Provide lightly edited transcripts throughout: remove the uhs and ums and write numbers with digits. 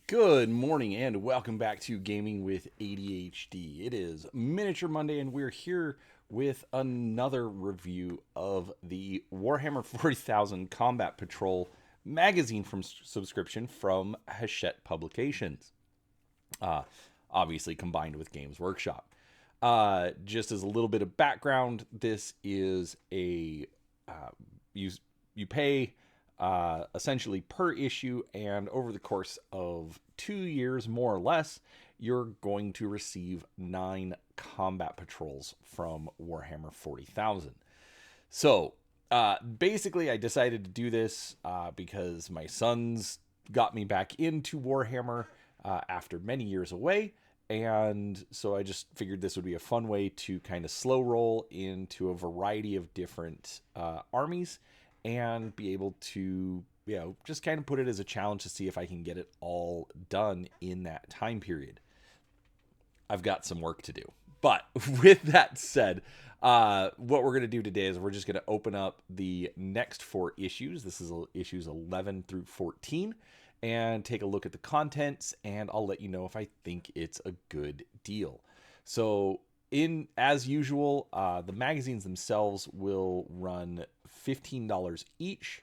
Good morning and welcome back to Gaming with ADHD. It is Miniature Monday and we're here with another review of the Warhammer 40,000 Combat Patrol magazine from subscription from Hachette Publications. Uh, Obviously combined with Games Workshop. Just as a little bit of background, this is a you pay essentially per issue, and over the course of 2 years, more or less, you're going to receive 9 combat patrols from Warhammer 40,000. So basically, I decided to do this because my sons got me back into Warhammer after many years away. And so I just figured this would be a fun way to kind of slow roll into a variety of different armies and be able to, just kind of put it as a challenge to see if I can get it all done in that time period. I've got some work to do. But with that said, what we're going to do today is we're just going to open up the next 4 issues. This is issues 11 through 14. And take a look at the contents, and I'll let you know if I think it's a good deal. So, as usual, the magazines themselves will run $15 each.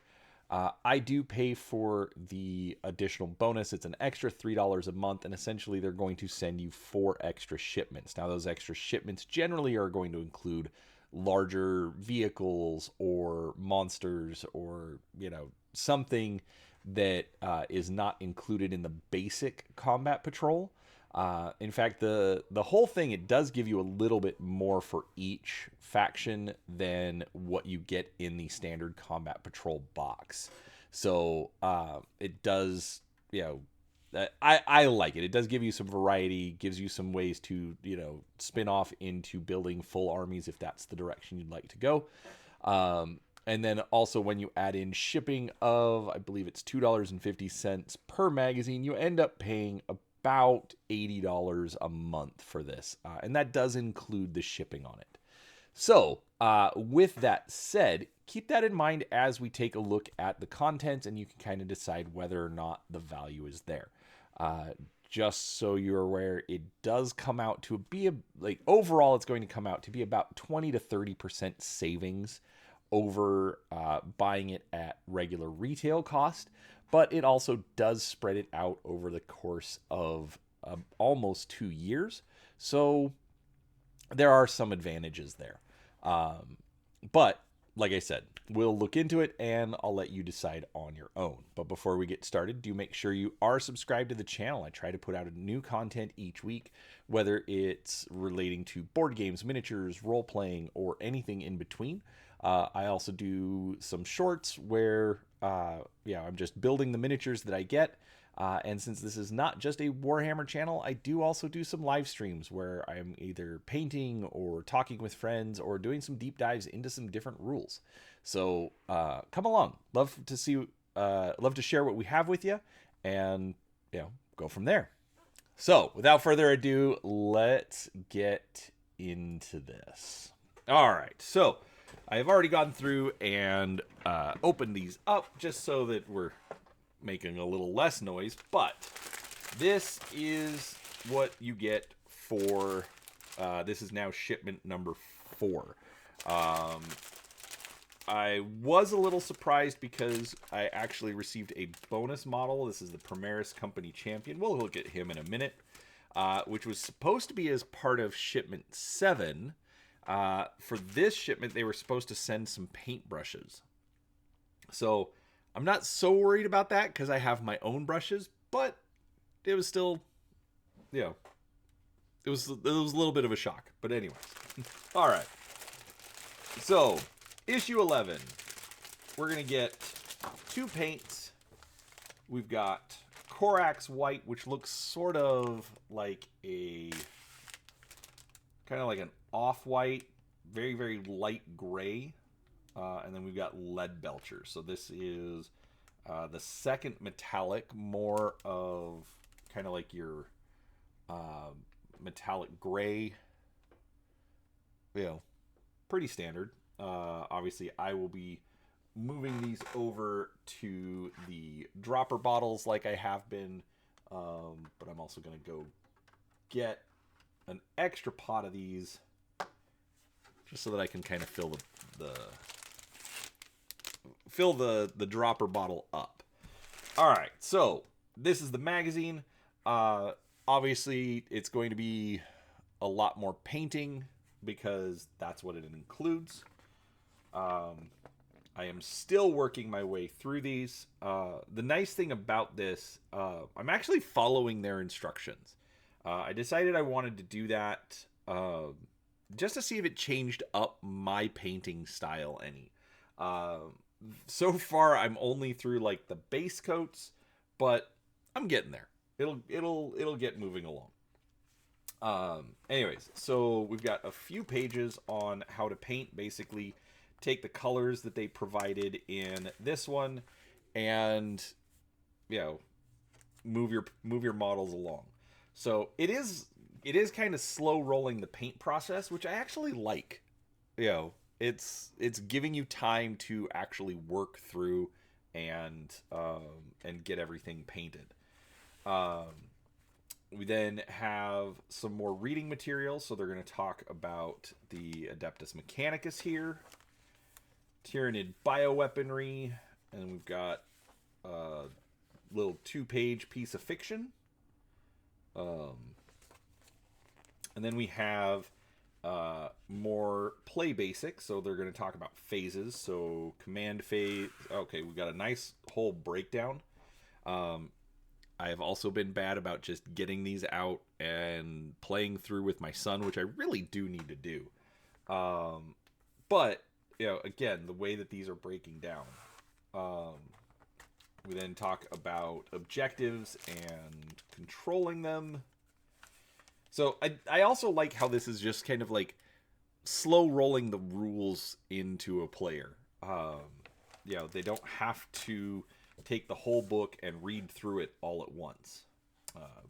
I do pay for the additional bonus. It's an extra $3 a month, and essentially they're going to send you 4 extra shipments. Now, those extra shipments generally are going to include larger vehicles or monsters or, something that is not included in the basic combat patrol. In fact, the whole thing, it does give you a little bit more for each faction than what you get in the standard combat patrol box. So it does, I like it. It does give you some variety, gives you some ways to, spin off into building full armies if that's the direction you'd like to go. And then also when you add in shipping of, I believe it's $2.50 per magazine, you end up paying about $80 a month for this. And that does include the shipping on it. So with that said, keep that in mind as we take a look at the content, and you can kind of decide whether or not the value is there. Just so you're aware, it does come out to be overall, it's going to come out to be about 20 to 30% savings over buying it at regular retail cost, but it also does spread it out over the course of almost 2 years. So there are some advantages there. But like I said, we'll look into it and I'll let you decide on your own. But before we get started, do make sure you are subscribed to the channel. I try to put out new content each week, whether it's relating to board games, miniatures, role-playing, or anything in between. I also do some shorts where, I'm just building the miniatures that I get. And since this is not just a Warhammer channel, I do also do some live streams where I'm either painting or talking with friends or doing some deep dives into some different rules. So come along. Love to share what we have with you and, go from there. So without further ado, let's get into this. All right. So I have already gone through and opened these up just so that we're making a little less noise, but this is what you get for this is now shipment number 4. I was a little surprised because I actually received a bonus model. This is the Primaris Company Champion. We'll look at him in a minute, which was supposed to be as part of shipment 7. For this shipment, they were supposed to send some paintbrushes. So I'm not so worried about that because I have my own brushes, but it was still, it was a little bit of a shock. But anyways, all right. So issue 11, we're going to get 2 paints. We've got Corax White, which looks sort of like an off-white, very, very light gray. And then we've got Lead Belcher. So this is the second metallic, more of kind of like your metallic gray. Pretty standard. Obviously, I will be moving these over to the dropper bottles like I have been But I'm also going to go get an extra pot of these just so that I can kind of fill the dropper bottle up. All right, so this is the magazine. Obviously, it's going to be a lot more painting because that's what it includes. I am still working my way through these. The nice thing about this, I'm actually following their instructions. I decided I wanted to do that just to see if it changed up my painting style any. So far, I'm only through like the base coats, but I'm getting there. It'll get moving along. Anyways, so we've got a few pages on how to paint. Basically, take the colors that they provided in this one, and move your models along. So it is kind of slow rolling the paint process, which I actually like. It's giving you time to actually work through and get everything painted. We then have some more reading material, so they're going to talk about the Adeptus Mechanicus here, Tyranid bioweaponry, and we've got a little 2-page piece of fiction. And then we have more play basics, so they're going to talk about phases. So command phase. Okay, we've got a nice whole breakdown. I have also been bad about just getting these out and playing through with my son, which I really do need to do. But again, the way that these are breaking down. We then talk about objectives and controlling them. So I also like how this is just kind of like slow rolling the rules into a player. They don't have to take the whole book and read through it all at once.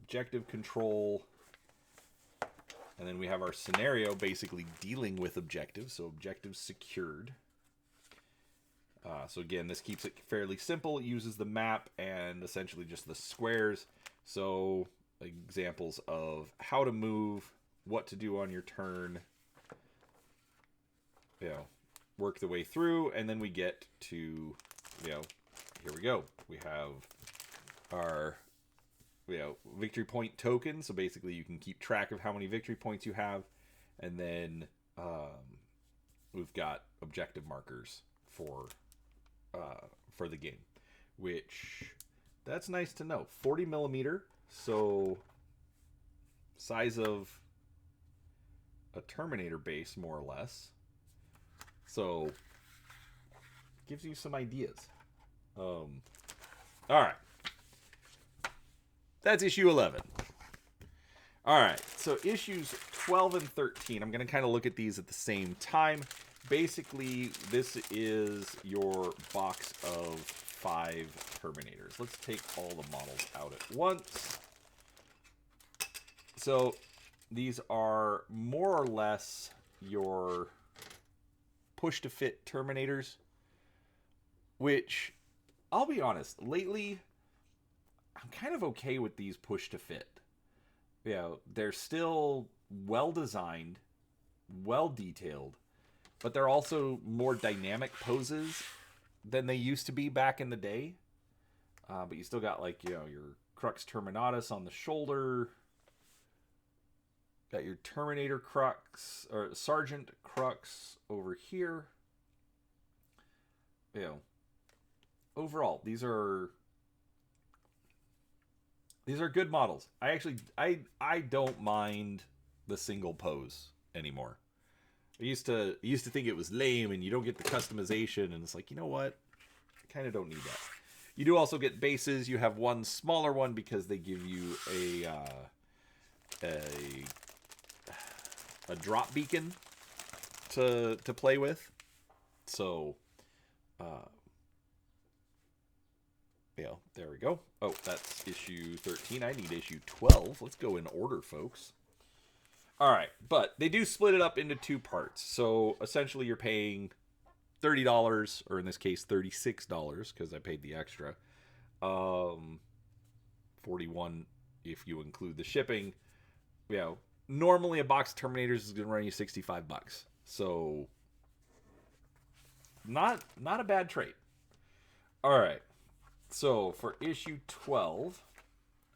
Objective control. And then we have our scenario basically dealing with objectives. So objectives secured. So again, this keeps it fairly simple. It uses the map and essentially just the squares. So examples of how to move, what to do on your turn, work the way through, and then we get to, here we go. We have our, victory point token. So basically you can keep track of how many victory points you have. And then we've got objective markers for the game, which that's nice to know. 40 millimeter. So size of a Terminator base, more or less. So gives you some ideas. All right. That's issue 11. All right. So issues 12 and 13. I'm going to kind of look at these at the same time. Basically, this is your box of 5 Terminators. Let's take all the models out at once. So these are more or less your push-to-fit Terminators, which, I'll be honest, lately, I'm kind of okay with these push-to-fit. They're still well-designed, well-detailed, but they're also more dynamic poses than they used to be back in the day. But you still got, your Crux Terminatus on the shoulder. Got your Terminator Crux, or Sergeant Crux over here. Overall, these are good models. I don't mind the single pose anymore. I used to think it was lame and you don't get the customization, and it's like, you know what? I kind of don't need that. You do also get bases. You have one smaller one because they give you a drop beacon to play with. So there we go. Oh, that's issue 13. I need issue 12. Let's go in order, folks. All right, but they do split it up into 2 parts. So essentially you're paying $30, or in this case $36, because I paid the extra, 41 if you include the shipping. You know, normally a box of Terminators is going to run you $65. So not a bad trade. All right. So for issue 12,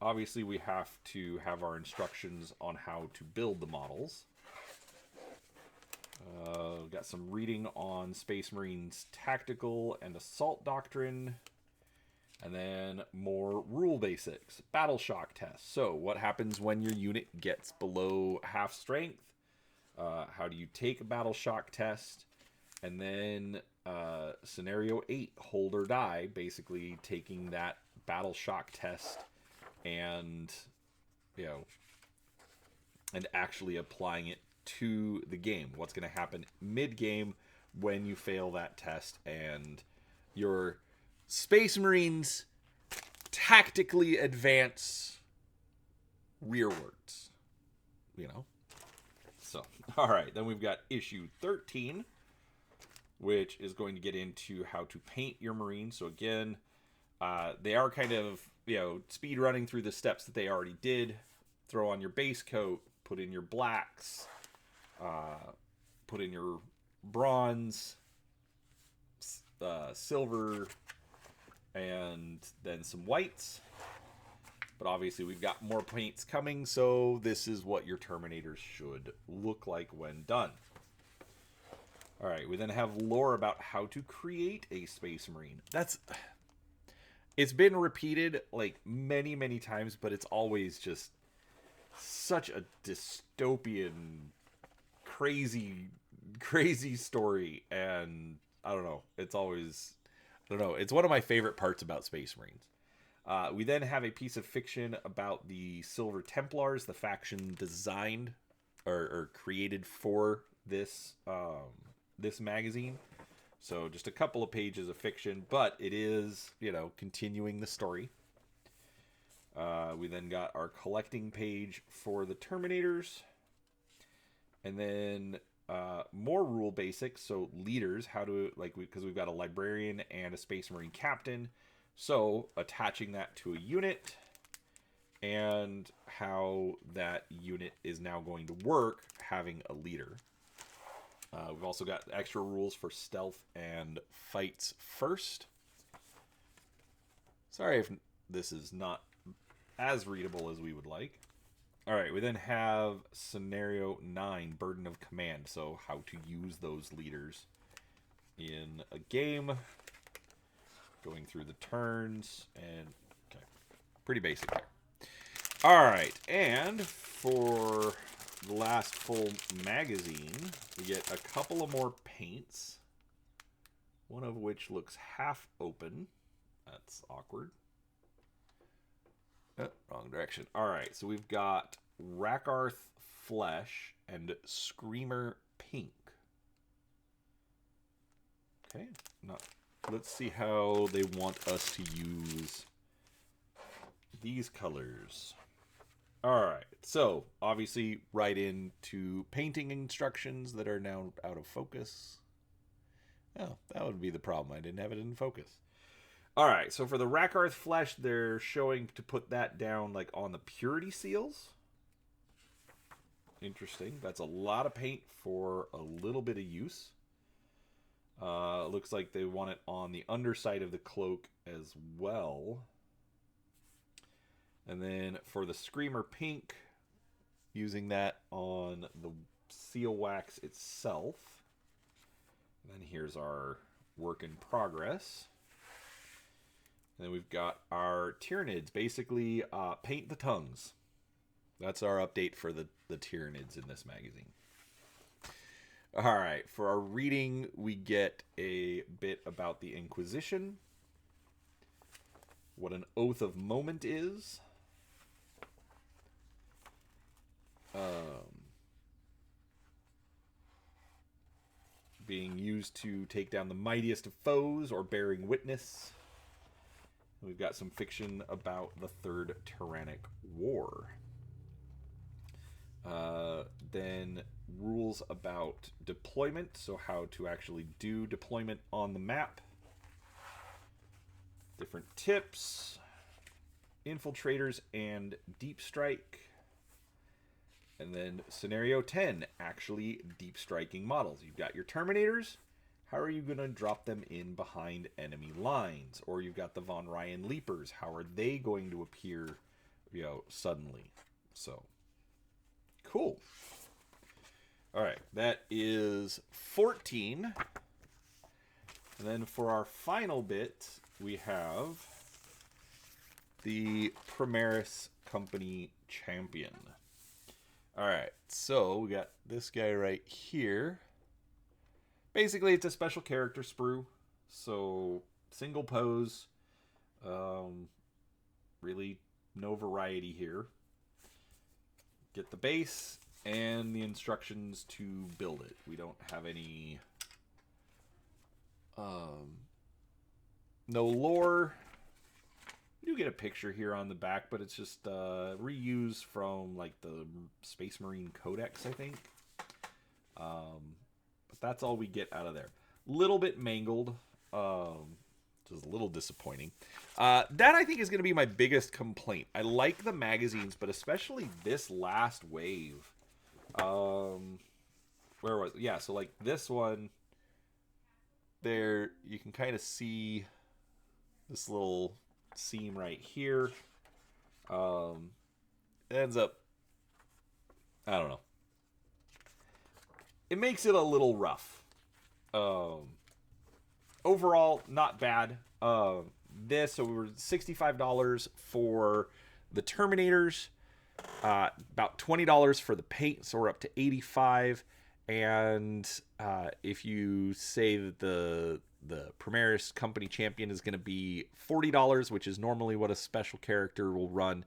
obviously we have to have our instructions on how to build the models. Got some reading on Space Marines tactical and assault doctrine. And then more rule basics. Battle shock test. So what happens when your unit gets below half strength? How do you take a battle shock test? And then scenario 8, hold or die. Basically taking that battle shock test and, you know, and actually applying it to the game. What's going to happen mid-game when you fail that test and your Space Marines tactically advance rearwards. You know? So, alright, then we've got issue 13, which is going to get into how to paint your Marines. So again, they are kind of, you know, speed running through the steps that they already did. Throw on your base coat, put in your blacks, put in your bronze, silver, and then some whites. But obviously we've got more paints coming, so this is what your Terminators should look like when done. Alright, we then have lore about how to create a Space Marine. It's been repeated like many, many times, but it's always just such a dystopian, crazy story, and I don't know, it's always... I don't know. It's one of my favorite parts about Space Marines. We then have a piece of fiction about the Silver Templars, the faction designed or created for this this magazine. So just a couple of pages of fiction, but it is, you know, continuing the story. We then got our collecting page for the Terminators, and then more rule basics. So leaders, how to, like, because we've got a librarian and a Space Marine captain, so attaching that to a unit and how that unit is now going to work having a leader. We've also got extra rules for stealth and fights first. Sorry if this is not as readable as we would like. All right, we then have scenario 9, burden of command. So how to use those leaders in a game. Going through the turns and okay, pretty basic there. All right, and for the last full magazine, we get a couple of more paints. One of which looks half open. That's awkward. Oh, wrong direction. All right, so we've got Rakarth Flesh and Screamer Pink. Okay, let's see how they want us to use these colors. All right, so obviously right into painting instructions that are now out of focus. Oh, that would be the problem. I didn't have it in focus. All right, so for the Rakarth Flesh, they're showing to put that down like on the purity seals. Interesting. That's a lot of paint for a little bit of use. Looks like they want it on the underside of the cloak as well. And then for the Screamer Pink, using that on the seal wax itself. And then here's our work in progress. And then we've got our Tyranids. Basically, paint the tongues. That's our update for the Tyranids in this magazine. All right, for our reading, we get a bit about the Inquisition, what an Oath of Moment is, being used to take down the mightiest of foes or bearing witness. We've got some fiction about the Third Tyrannic War. Then rules about deployment, so how to actually do deployment on the map. Different tips. infiltrators and deep strike. And then scenario 10, actually deep striking models. You've got your Terminators. How are you going to drop them in behind enemy lines? Or you've got the Von Ryan Leapers. How are they going to appear, suddenly? So, cool. All right, that is 14. And then for our final bit, we have the Primaris Company Champion. All right, so we got this guy right here. Basically, it's a special character sprue. So, single pose. Really no variety here. Get the base and the instructions to build it. We don't have any... no lore. You get a picture here on the back, but it's just reused from like the Space Marine Codex, I think. But that's all we get out of there. Little bit mangled, which is a little disappointing. That I think is going to be my biggest complaint. I like the magazines, but especially this last wave. Where was it? Yeah, so like this one, there you can kind of see this little seam right here. It ends up, I don't know. It makes it a little rough. Overall, not bad. So we were $65 for the Terminators, about $20 for the paint, so we're up to $85. And if you say that the Primaris Company Champion is going to be $40, which is normally what a special character will run,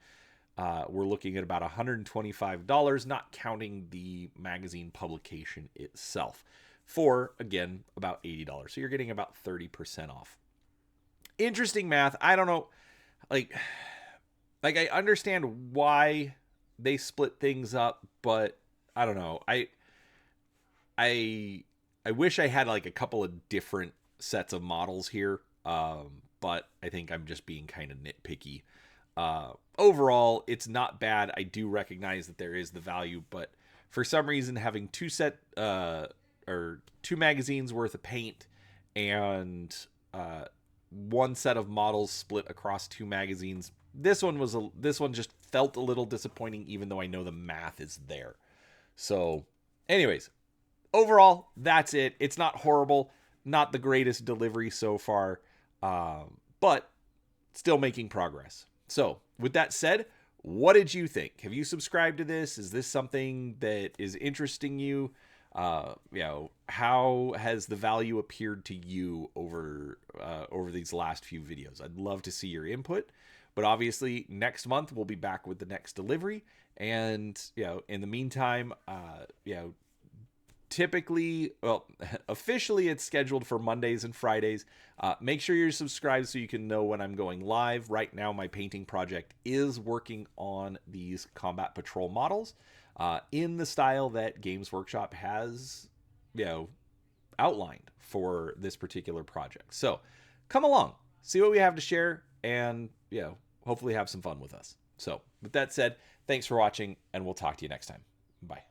we're looking at about $125, not counting the magazine publication itself, for, again, about $80. So you're getting about 30% off. Interesting math. I don't know. Like I understand why they split things up, but I don't know. I wish I had like a couple of different sets of models here, but I think I'm just being kind of nitpicky. Overall, it's not bad. I do recognize that there is the value, but for some reason, having two magazines worth of paint and one set of models split across two magazines, this one just felt a little disappointing, even though I know the math is there. So, anyways, overall, that's it. It's not horrible, not the greatest delivery so far, but still making progress. So, with that said, what did you think? Have you subscribed to this? Is this something that is interesting you? How has the value appeared to you over these last few videos? I'd love to see your input. But obviously, next month we'll be back with the next delivery, and in the meantime, typically, officially it's scheduled for Mondays and Fridays. Make sure you're subscribed so you can know when I'm going live. Right now, my painting project is working on these Combat Patrol models in the style that Games Workshop has, outlined for this particular project. So come along, see what we have to share, and, hopefully have some fun with us. So with that said, thanks for watching, and we'll talk to you next time. Bye.